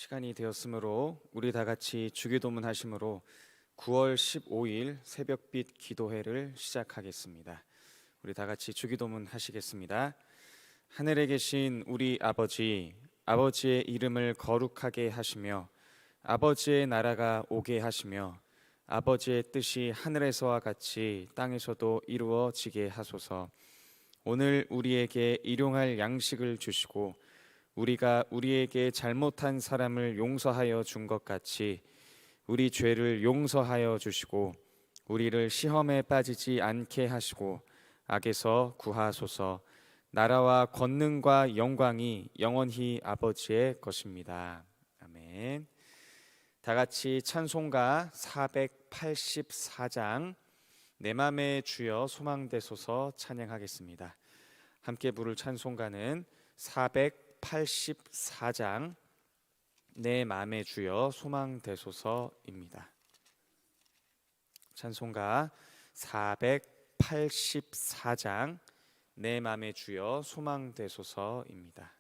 시간이 되었으므로 우리 다 같이 주기도문 하심으로 9월 15일 새벽빛 기도회를 시작하겠습니다. 우리 다 같이 주기도문 하시겠습니다. 하늘에 계신 우리 아버지, 아버지의 이름을 거룩하게 하시며 아버지의 나라가 오게 하시며 아버지의 뜻이 하늘에서와 같이 땅에서도 이루어지게 하소서. 오늘 우리에게 일용할 양식을 주시고 우리가 우리에게 잘못한 사람을 용서하여 준 것 같이 우리 죄를 용서하여 주시고 우리를 시험에 빠지지 않게 하시고 악에서 구하소서. 나라와 권능과 영광이 영원히 아버지의 것입니다. 아멘. 다 같이 찬송가 484장 내 맘의 주여 소망되소서 찬양하겠습니다. 함께 부를 찬송가는 484장 내 맘의 주여 소망되소서입니다. 찬송가 484장 내 맘의 주여 소망되소서입니다.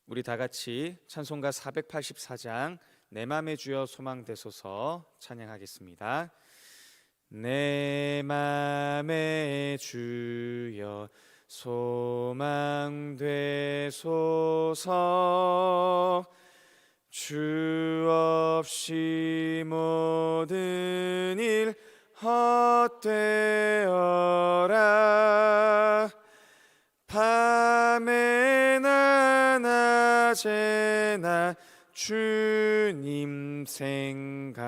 우리 다 같이 찬송가 484장 내 맘의 주여 소망되소서 찬양하겠습니다. 내 맘의 주여 소망되소서. 주 없이 모든 일 헛되어라. 밤에나 낮에나 주님 생각.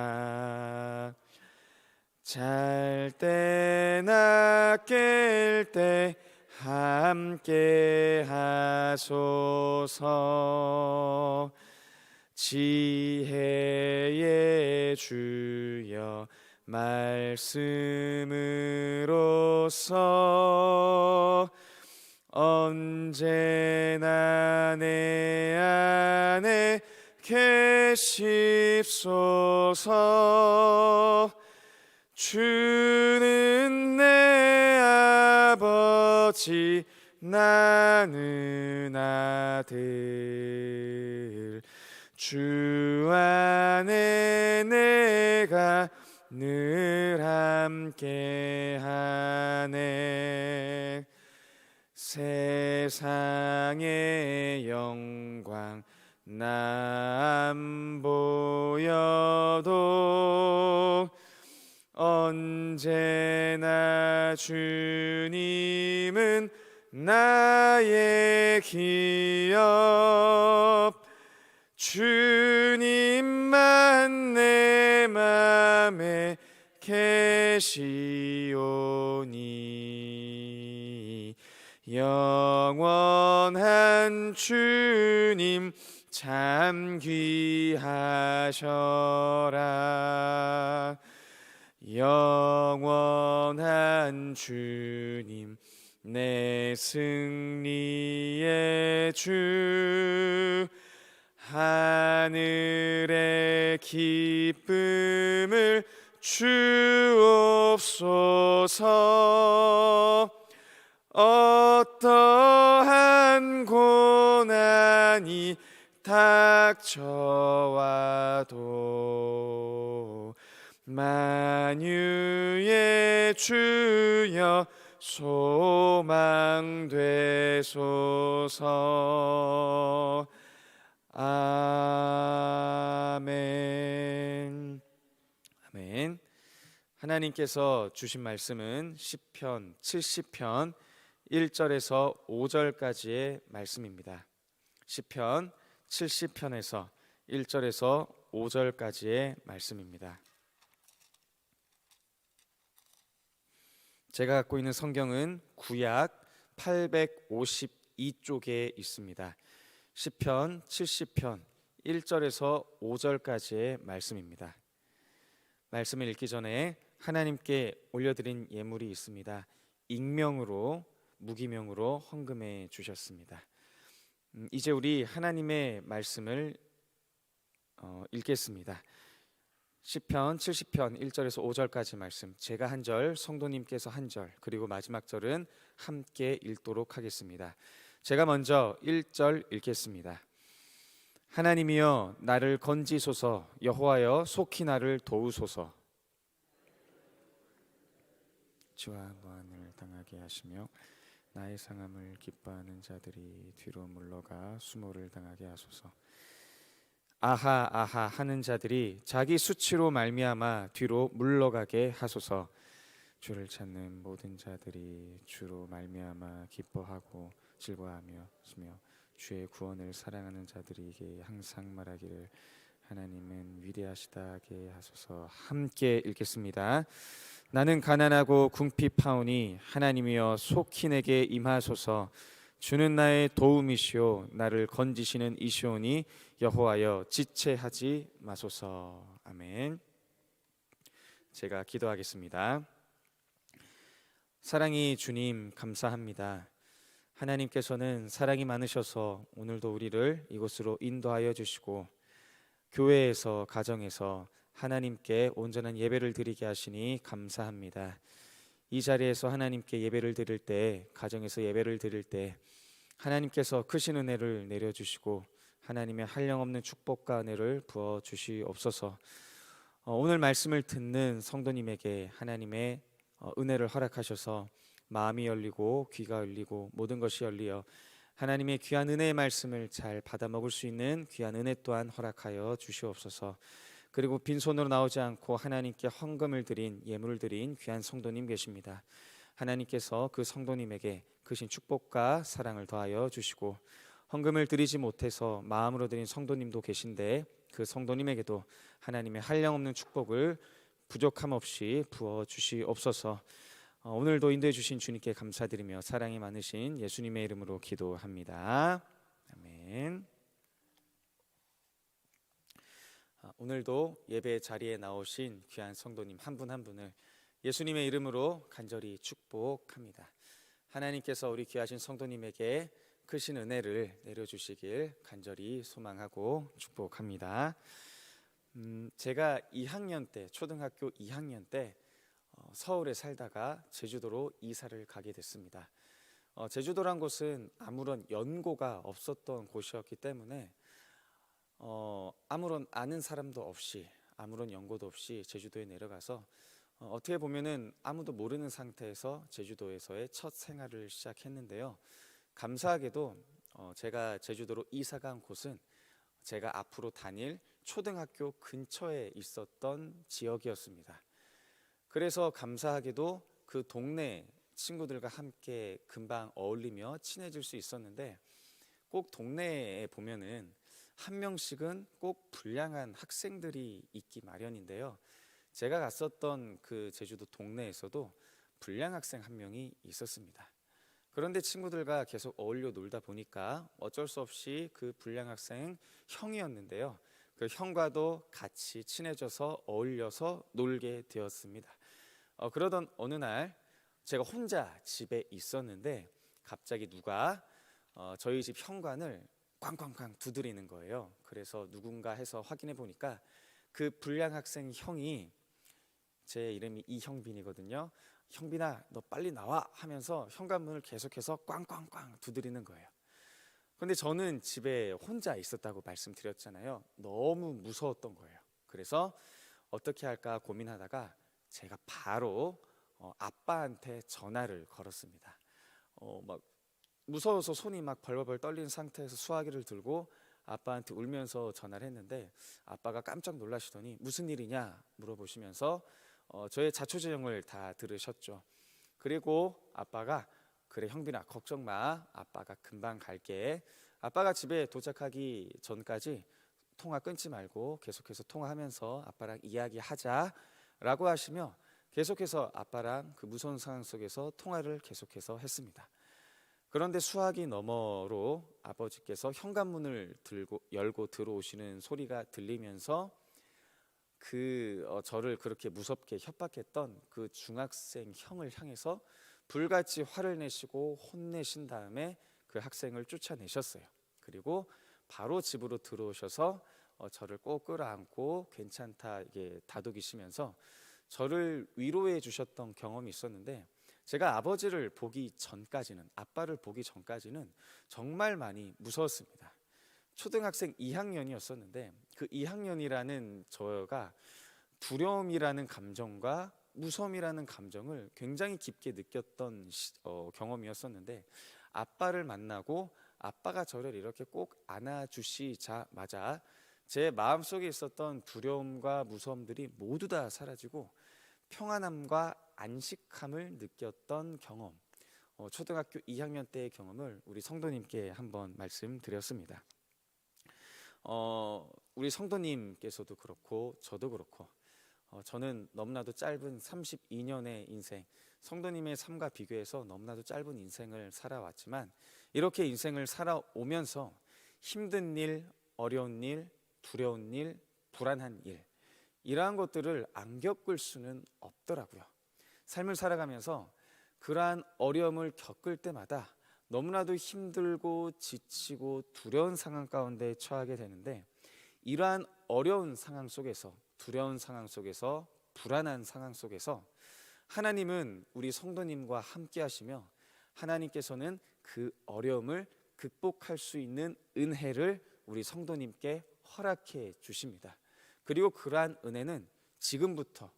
잘 때나 깰 때 함께 하소서. 지혜의 주여 말씀으로써 언제나 내 안에 계십소서. 주는 내 아버지 나는 아들. 주 안에 내가 늘 함께하네. 세상의 영광 나 안 보여도 언제나 주님은 나의 기업. 주님만 내 맘에 계시오니 영원한 주님 참 귀하셔라. 영원한 주님 내 승리의 주. 하늘의 기쁨을 주옵소서. 어떠한 고난이 닥쳐와도 만유의 주여 소망되소서. 아멘. 아멘. 하나님께서 주신 말씀은 시편 70편 1절에서 5절까지의 말씀입니다. 시편 70편에서 1절에서 5절까지의 말씀입니다. 제가 갖고 있는 성경은 구약 852쪽에 있습니다. 시편 70편 1절에서 5절까지의 말씀입니다. 말씀을 읽기 전에 하나님께 올려드린 예물이 있습니다. 익명으로 무기명으로 헌금해 주셨습니다. 이제 우리 하나님의 말씀을 읽겠습니다. 시편 70편 1절에서 5절까지 말씀, 제가 한 절, 성도님께서 한 절, 그리고 마지막 절은 함께 읽도록 하겠습니다. 제가 먼저 1절 읽겠습니다. 하나님이여 나를 건지소서, 여호와여 속히 나를 도우소서. 주와 무한을 당하게 하시며 나의 상함을 기뻐하는 자들이 뒤로 물러가 수모를 당하게 하소서. 아하 아하 하는 자들이 자기 수치로 말미암아 뒤로 물러가게 하소서. 주를 찾는 모든 자들이 주로 말미암아 기뻐하고 즐거워하며 주의 구원을 사랑하는 자들에게 항상 말하기를 하나님은 위대하시다게 하소서. 함께 읽겠습니다. 나는 가난하고 궁핍하오니 하나님이여 속히 내게 임하소서. 주는 나의 도움이시오 나를 건지시는 이시오니 여호와여 지체하지 마소서. 아멘. 제가 기도하겠습니다. 사랑이 주님 감사합니다. 하나님께서는 사랑이 많으셔서 오늘도 우리를 이곳으로 인도하여 주시고 교회에서 가정에서 하나님께 온전한 예배를 드리게 하시니 감사합니다. 이 자리에서 하나님께 예배를 드릴 때, 가정에서 예배를 드릴 때 하나님께서 크신 은혜를 내려주시고 하나님의 한량없는 축복과 은혜를 부어 주시옵소서. 오늘 말씀을 듣는 성도님에게 하나님의 은혜를 허락하셔서 마음이 열리고 귀가 열리고 모든 것이 열리어 하나님의 귀한 은혜의 말씀을 잘 받아 먹을 수 있는 귀한 은혜 또한 허락하여 주시옵소서. 그리고 빈손으로 나오지 않고 하나님께 헌금을 드린, 예물을 드린 귀한 성도님 계십니다. 하나님께서 그 성도님에게 크신 축복과 사랑을 더하여 주시고 헌금을 드리지 못해서 마음으로 드린 성도님도 계신데 그 성도님에게도 하나님의 한량없는 축복을 부족함 없이 부어 주시옵소서. 오늘도 인도해 주신 주님께 감사드리며 사랑이 많으신 예수님의 이름으로 기도합니다. 아멘. 오늘도 예배 자리에 나오신 귀한 성도님 한 분 한 분을 예수님의 이름으로 간절히 축복합니다. 하나님께서 우리 귀하신 성도님에게 크신 은혜를 내려주시길 간절히 소망하고 축복합니다. 제가 2학년 때, 초등학교 2학년 때 서울에 살다가 제주도로 이사를 가게 됐습니다. 제주도란 곳은 아무런 연고가 없었던 곳이었기 때문에 아무런 아는 사람도 없이 아무런 연고도 없이 제주도에 내려가서 어떻게 보면은 아무도 모르는 상태에서 제주도에서의 첫 생활을 시작했는데요. 감사하게도 제가 제주도로 이사 간 곳은 제가 앞으로 다닐 초등학교 근처에 있었던 지역이었습니다. 그래서 감사하게도 그 동네 친구들과 함께 금방 어울리며 친해질 수 있었는데 꼭 동네에 보면은 한 명씩은 꼭 불량한 학생들이 있기 마련인데요. 제가 갔었던 그 제주도 동네에서도 불량 학생 한 명이 있었습니다. 그런데 친구들과 계속 어울려 놀다 보니까 어쩔 수 없이 그 불량 학생 형이었는데요. 그 형과도 같이 친해져서 어울려서 놀게 되었습니다. 그러던 어느 날 제가 혼자 집에 있었는데 갑자기 누가 저희 집 현관을 쾅쾅쾅 두드리는 거예요. 그래서 누군가 해서 확인해 보니까 그 불량 학생 형이, 제 이름이 이형빈이거든요. 형빈아 너 빨리 나와 하면서 현관문을 계속해서 꽝꽝꽝 두드리는 거예요. 그런데 저는 집에 혼자 있었다고 말씀드렸잖아요. 너무 무서웠던 거예요. 그래서 어떻게 할까 고민하다가 제가 바로 아빠한테 전화를 걸었습니다. 막 무서워서 손이 막 벌벌 떨리는 상태에서 수화기를 들고 아빠한테 울면서 전화를 했는데 아빠가 깜짝 놀라시더니 무슨 일이냐 물어보시면서 저의 자초지종을 다 들으셨죠. 그리고 아빠가 그래 형빈아 걱정 마 아빠가 금방 갈게. 아빠가 집에 도착하기 전까지 통화 끊지 말고 계속해서 통화하면서 아빠랑 이야기하자 라고 하시며 계속해서 아빠랑 그 무서운 상황 속에서 통화를 계속해서 했습니다. 그런데 수화기 너머로 아버지께서 현관문을 열고 들어오시는 소리가 들리면서 저를 그렇게 무섭게 협박했던 그 중학생 형을 향해서 불같이 화를 내시고 혼내신 다음에 그 학생을 쫓아내셨어요. 그리고 바로 집으로 들어오셔서 저를 꼭 끌어안고 괜찮다 이게 다독이시면서 저를 위로해 주셨던 경험이 있었는데 제가 아버지를 보기 전까지는, 아빠를 보기 전까지는 정말 많이 무서웠습니다. 초등학생 2학년이었었는데 그 2학년이라는 저가 두려움이라는 감정과 무서움이라는 감정을 굉장히 깊게 느꼈던 경험이었었는데, 아빠를 만나고 아빠가 저를 이렇게 꼭 안아주시자마자 제 마음속에 있었던 두려움과 무서움들이 모두 다 사라지고 평안함과 안식함을 느꼈던 경험, 초등학교 2학년 때의 경험을 우리 성도님께 한번 말씀드렸습니다. 우리 성도님께서도 그렇고 저도 그렇고 저는 너무나도 짧은 32년의 인생, 성도님의 삶과 비교해서 너무나도 짧은 인생을 살아왔지만, 이렇게 인생을 살아오면서 힘든 일, 어려운 일, 두려운 일, 불안한 일, 이러한 것들을 안 겪을 수는 없더라고요. 삶을 살아가면서 그러한 어려움을 겪을 때마다 너무나도 힘들고 지치고 두려운 상황 가운데 처하게 되는데, 이러한 어려운 상황 속에서, 두려운 상황 속에서, 불안한 상황 속에서 하나님은 우리 성도님과 함께 하시며, 하나님께서는 그 어려움을 극복할 수 있는 은혜를 우리 성도님께 허락해 주십니다. 그리고 그러한 은혜는 지금부터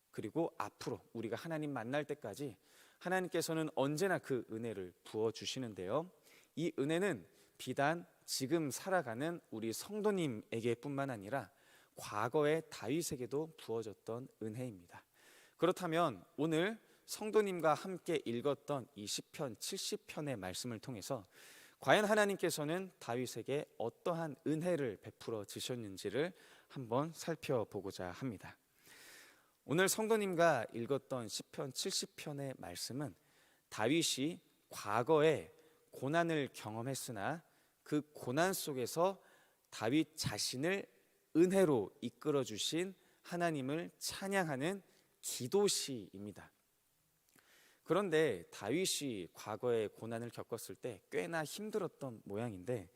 그리고 앞으로 우리가 하나님 만날 때까지 하나님께서는 언제나 그 은혜를 부어주시는데요, 이 은혜는 비단 지금 살아가는 우리 성도님에게 뿐만 아니라 과거의 다윗에게도 부어졌던 은혜입니다. 그렇다면 오늘 성도님과 함께 읽었던 이 시편 70편의 말씀을 통해서 과연 하나님께서는 다윗에게 어떠한 은혜를 베풀어 주셨는지를 한번 살펴보고자 합니다. 오늘 성도님과 읽었던 시편 70편의 말씀은 다윗이 과거에 고난을 경험했으나 그 고난 속에서 다윗 자신을 은혜로 이끌어 주신 하나님을 찬양하는 기도시입니다. 그런데 다윗이 과거에 고난을 겪었을 때 꽤나 힘들었던 모양인데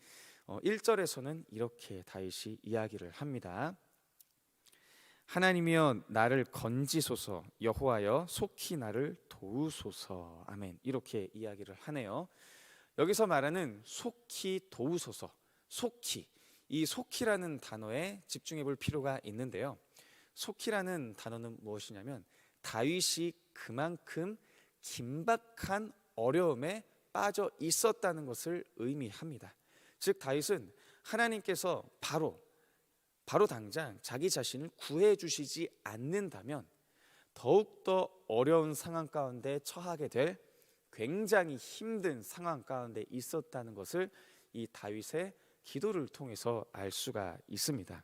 1절에서는 이렇게 다윗이 이야기를 합니다. 하나님이여 나를 건지소서, 여호와여 속히 나를 도우소서. 아멘. 이렇게 이야기를 하네요. 여기서 말하는 속히 도우소서, 속히, 이 속히라는 단어에 집중해 볼 필요가 있는데요, 속히라는 단어는 무엇이냐면 다윗이 그만큼 긴박한 어려움에 빠져 있었다는 것을 의미합니다. 즉 다윗은 하나님께서 바로 당장 자기 자신을 구해 주시지 않는다면 더욱더 어려운 상황 가운데 처하게 될 굉장히 힘든 상황 가운데 있었다는 것을 이 다윗의 기도를 통해서 알 수가 있습니다.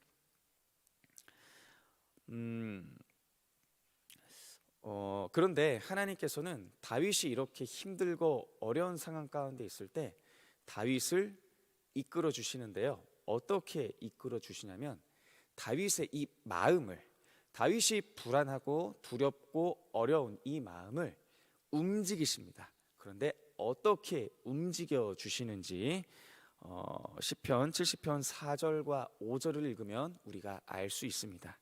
그런데 하나님께서는 다윗이 이렇게 힘들고 어려운 상황 가운데 있을 때 다윗을 이끌어 주시는데요, 어떻게 이끌어 주시냐면 다윗의 이 마음을, 다윗이 불안하고 두렵고 어려운 이 마음을 움직이십니다. 그런데 어떻게 움직여 주시는지 시편 70편 4절과 5절을 읽으면 우리가 알 수 있습니다.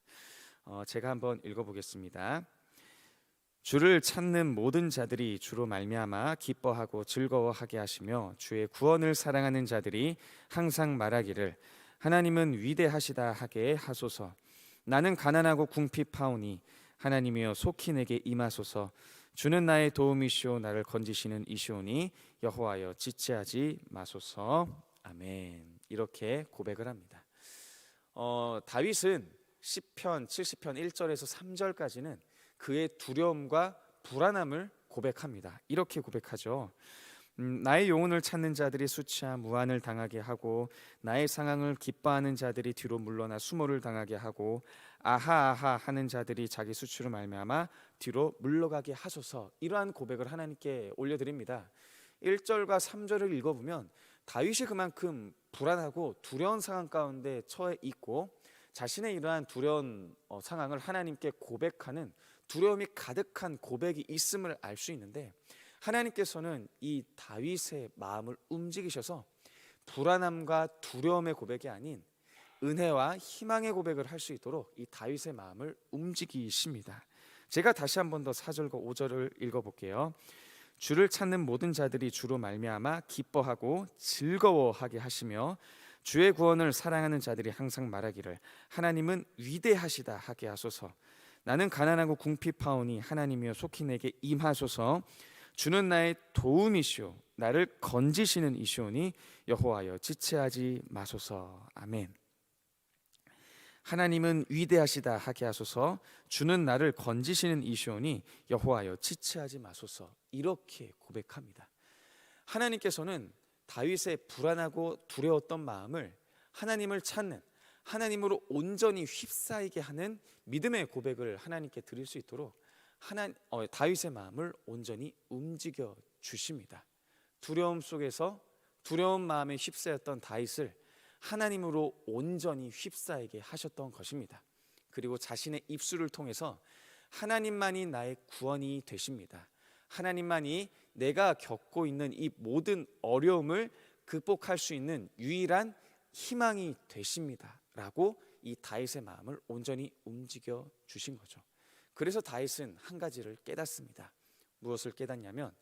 제가 한번 읽어보겠습니다. 주를 찾는 모든 자들이 주로 말미암아 기뻐하고 즐거워하게 하시며 주의 구원을 사랑하는 자들이 항상 말하기를 하나님은 위대하시다 하게 하소서. 나는 가난하고 궁핍하오니 하나님이여 속히 내게 임하소서. 주는 나의 도움이시오 나를 건지시는 이시오니 여호와여 지체하지 마소서. 아멘. 이렇게 고백을 합니다. 다윗은 시편 70편 1절에서 3절까지는 그의 두려움과 불안함을 고백합니다. 이렇게 고백하죠. 나의 영혼을 찾는 자들이 수치와 무한을 당하게 하고 나의 상황을 기뻐하는 자들이 뒤로 물러나 수모를 당하게 하고 아하 하는 자들이 자기 수치로 말미암아 뒤로 물러가게 하소서. 이러한 고백을 하나님께 올려드립니다. 1절과 3절을 읽어보면 다윗이 그만큼 불안하고 두려운 상황 가운데 처해 있고 자신의 이러한 두려운 상황을 하나님께 고백하는 두려움이 가득한 고백이 있음을 알 수 있는데, 하나님께서는 이 다윗의 마음을 움직이셔서 불안함과 두려움의 고백이 아닌 은혜와 희망의 고백을 할 수 있도록 이 다윗의 마음을 움직이십니다. 제가 다시 한 번 더 4절과 5절을 읽어볼게요. 주를 찾는 모든 자들이 주로 말미암아 기뻐하고 즐거워하게 하시며 주의 구원을 사랑하는 자들이 항상 말하기를 하나님은 위대하시다 하게 하소서. 나는 가난하고 궁핍하오니 하나님이여 속히 내게 임하소서. 주는 나의 도움이시오 나를 건지시는 이시오니 여호와여 지체하지 마소서. 아멘. 하나님은 위대하시다 하게 하소서. 주는 나를 건지시는 이시오니 여호와여 지체하지 마소서. 이렇게 고백합니다. 하나님께서는 다윗의 불안하고 두려웠던 마음을 하나님을 찾는, 하나님으로 온전히 휩싸이게 하는 믿음의 고백을 하나님께 드릴 수 있도록 다윗의 마음을 온전히 움직여 주십니다. 두려움 속에서 두려운 마음에 휩싸였던 다윗을 하나님으로 온전히 휩싸이게 하셨던 것입니다. 그리고 자신의 입술을 통해서 하나님만이 나의 구원이 되십니다. 하나님만이 내가 겪고 있는 이 모든 어려움을 극복할 수 있는 유일한 희망이 되십니다 라고 이 다윗의 마음을 온전히 움직여 주신 거죠. 그래서 다윗은 한 가지를 깨닫습니다. 무엇을 깨닫냐면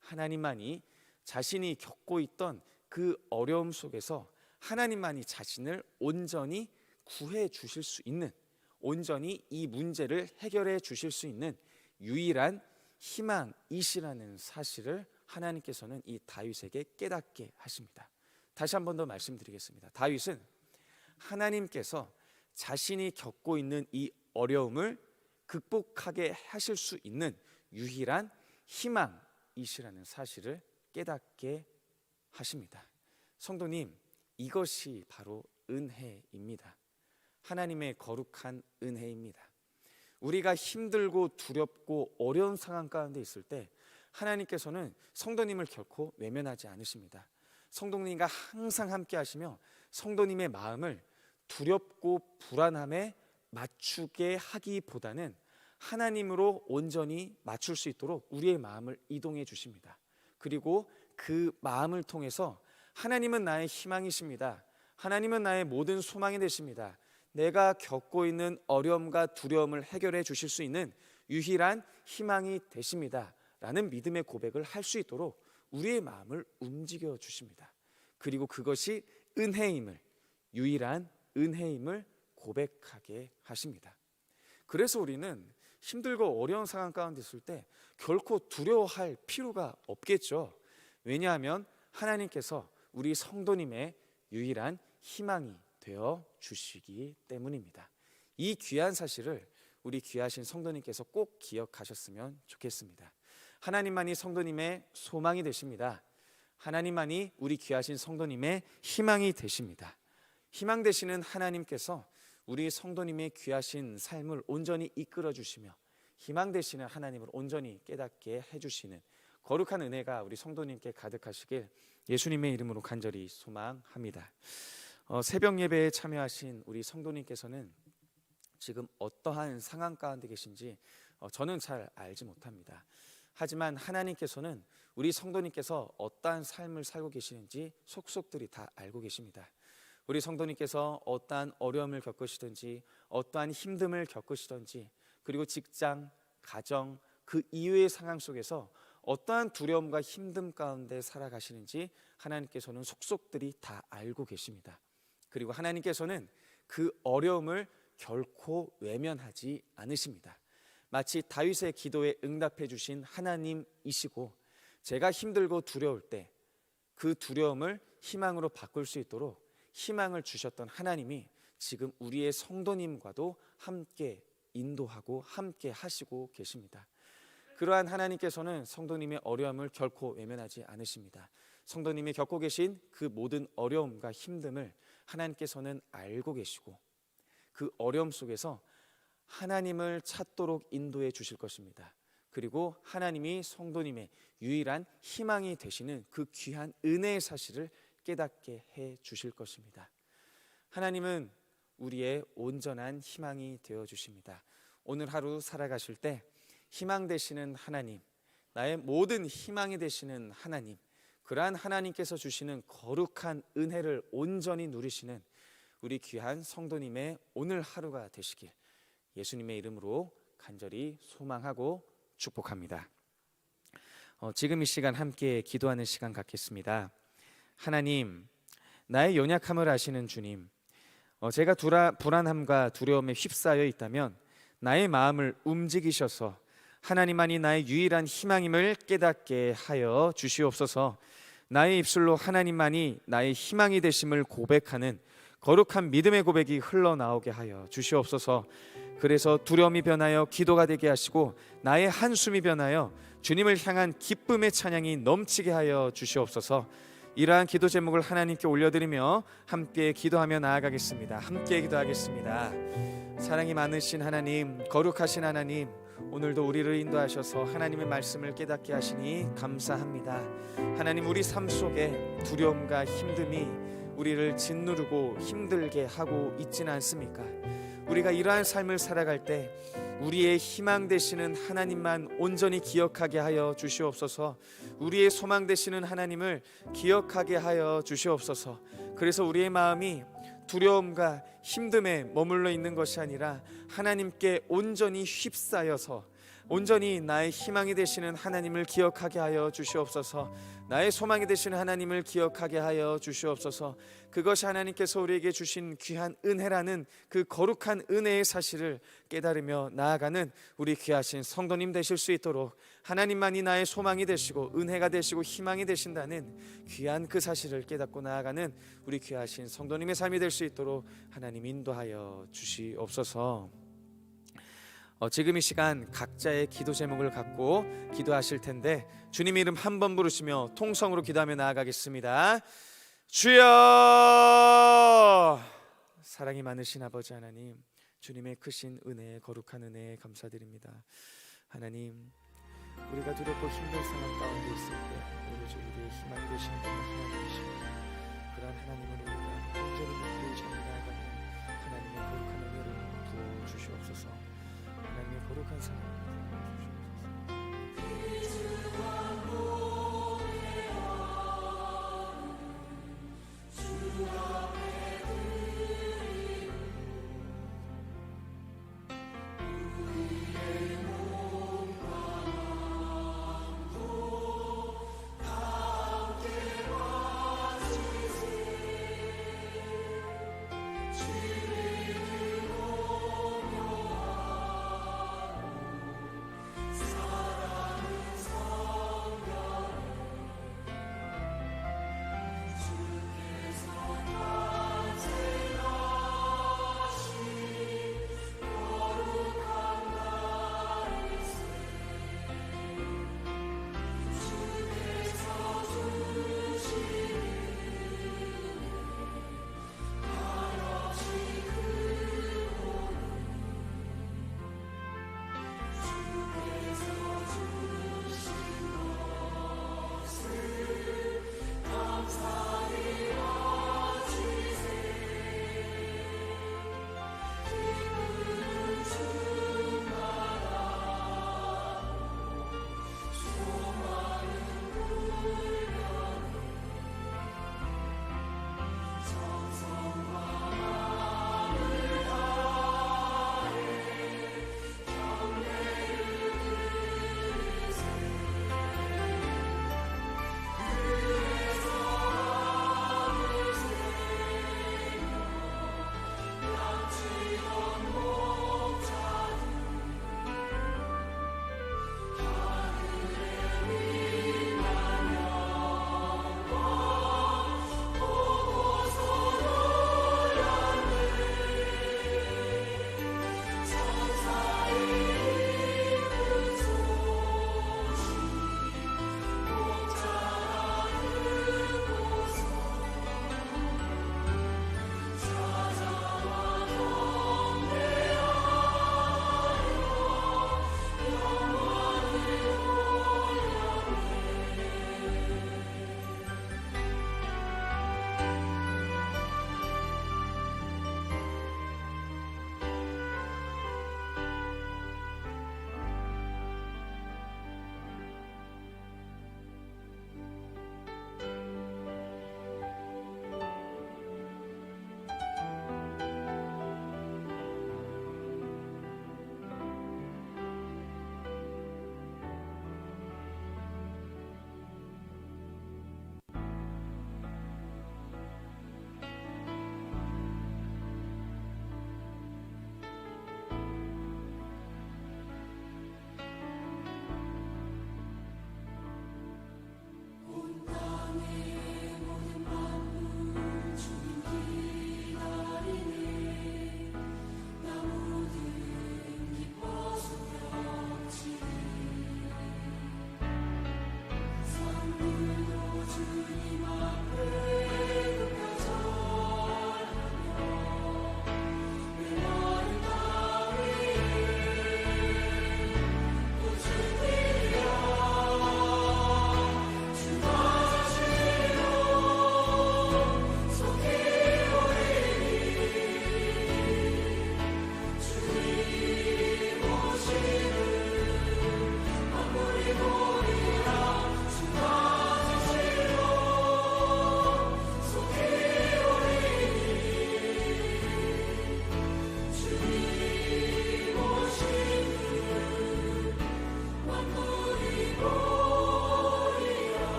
하나님만이 자신이 겪고 있던 그 어려움 속에서 하나님만이 자신을 온전히 구해 주실 수 있는, 온전히 이 문제를 해결해 주실 수 있는 유일한 희망이시라는 사실을 하나님께서는 이 다윗에게 깨닫게 하십니다. 다시 한 번 더 말씀드리겠습니다. 다윗은 하나님께서 자신이 겪고 있는 이 어려움을 극복하게 하실 수 있는 유일한 희망이시라는 사실을 깨닫게 하십니다. 성도님, 이것이 바로 은혜입니다. 하나님의 거룩한 은혜입니다. 우리가 힘들고 두렵고 어려운 상황 가운데 있을 때 하나님께서는 성도님을 결코 외면하지 않으십니다. 성도님과 항상 함께 하시며 성도님의 마음을 두렵고 불안함에 맞추게 하기보다는 하나님으로 온전히 맞출 수 있도록 우리의 마음을 이동해 주십니다. 그리고 그 마음을 통해서 하나님은 나의 희망이십니다. 하나님은 나의 모든 소망이 되십니다. 내가 겪고 있는 어려움과 두려움을 해결해 주실 수 있는 유일한 희망이 되십니다 라는 믿음의 고백을 할 수 있도록 우리의 마음을 움직여 주십니다. 그리고 그것이 은혜임을, 유일한 은혜임을 고백하게 하십니다. 그래서 우리는 힘들고 어려운 상황 가운데 있을 때 결코 두려워할 필요가 없겠죠. 왜냐하면 하나님께서 우리 성도님의 유일한 희망이 되어 주시기 때문입니다. 이 귀한 사실을 우리 귀하신 성도님께서 꼭 기억하셨으면 좋겠습니다. 하나님만이 성도님의 소망이 되십니다. 하나님만이 우리 귀하신 성도님의 희망이 되십니다. 희망 되시는 하나님께서 우리 성도님의 귀하신 삶을 온전히 이끌어 주시며 희망 되시는 하나님을 온전히 깨닫게 해주시는 거룩한 은혜가 우리 성도님께 가득하시길 예수님의 이름으로 간절히 소망합니다. 새벽 예배에 참여하신 우리 성도님께서는 지금 어떠한 상황 가운데 계신지 저는 잘 알지 못합니다. 하지만 하나님께서는 우리 성도님께서 어떠한 삶을 살고 계시는지 속속들이 다 알고 계십니다. 우리 성도님께서 어떠한 어려움을 겪으시든지 어떠한 힘듦을 겪으시든지 그리고 직장, 가정, 그 이외의 상황 속에서 어떠한 두려움과 힘듦 가운데 살아가시는지 하나님께서는 속속들이 다 알고 계십니다. 그리고 하나님께서는 그 어려움을 결코 외면하지 않으십니다. 마치 다윗의 기도에 응답해 주신 하나님이시고 제가 힘들고 두려울 때 그 두려움을 희망으로 바꿀 수 있도록 희망을 주셨던 하나님이 지금 우리의 성도님과도 함께 인도하고 함께 하시고 계십니다. 그러한 하나님께서는 성도님의 어려움을 결코 외면하지 않으십니다. 성도님이 겪고 계신 그 모든 어려움과 힘듦을 하나님께서는 알고 계시고 그 어려움 속에서 하나님을 찾도록 인도해 주실 것입니다. 그리고 하나님이 성도님의 유일한 희망이 되시는 그 귀한 은혜의 사실을 깨닫게 해 주실 것입니다. 하나님은 우리의 온전한 희망이 되어 주십니다. 오늘 하루 살아가실 때 희망 되시는 하나님, 나의 모든 희망이 되시는 하나님, 그러한 하나님께서 주시는 거룩한 은혜를 온전히 누리시는 우리 귀한 성도님의 오늘 하루가 되시길 예수님의 이름으로 간절히 소망하고 축복합니다. 지금 이 시간 함께 기도하는 시간 갖겠습니다. 하나님, 나의 연약함을 아시는 주님, 제가 불안함과 두려움에 휩싸여 있다면 나의 마음을 움직이셔서 하나님만이 나의 유일한 희망임을 깨닫게 하여 주시옵소서. 나의 입술로 하나님만이 나의 희망이 되심을 고백하는 거룩한 믿음의 고백이 흘러나오게 하여 주시옵소서. 그래서 두려움이 변하여 기도가 되게 하시고 나의 한숨이 변하여 주님을 향한 기쁨의 찬양이 넘치게 하여 주시옵소서. 이러한 기도 제목을 하나님께 올려드리며 함께 기도하며 나아가겠습니다. 함께 기도하겠습니다. 사랑이 많으신 하나님, 거룩하신 하나님, 오늘도 우리를 인도하셔서 하나님의 말씀을 깨닫게 하시니 감사합니다. 하나님, 우리 삶 속에 두려움과 힘듦이 우리를 짓누르고 힘들게 하고 있지는 않습니까? 우리가 이러한 삶을 살아갈 때 우리의 희망 되시는 하나님만 온전히 기억하게 하여 주시옵소서. 우리의 소망 되시는 하나님을 기억하게 하여 주시옵소서. 그래서 우리의 마음이 두려움과 힘듦에 머물러 있는 것이 아니라 하나님께 온전히 휩싸여서 온전히 나의 희망이 되시는 하나님을 기억하게 하여 주시옵소서. 나의 소망이 되시는 하나님을 기억하게 하여 주시옵소서. 그것이 하나님께서 우리에게 주신 귀한 은혜라는 그 거룩한 은혜의 사실을 깨달으며 나아가는 우리 귀하신 성도님 되실 수 있도록, 하나님만이 나의 소망이 되시고 은혜가 되시고 희망이 되신다는 귀한 그 사실을 깨닫고 나아가는 우리 귀하신 성도님의 삶이 될 수 있도록 하나님 인도하여 주시옵소서. 지금 이 시간 각자의 기도 제목을 갖고 기도하실 텐데 주님 이름 한 번 부르시며 통성으로 기도하며 나아가겠습니다. 주여! 사랑이 많으신 아버지 하나님, 주님의 크신 은혜, 거룩한 은혜에 감사드립니다. 하나님, 우리가 두렵고 힘든 상황 가운데 있을 때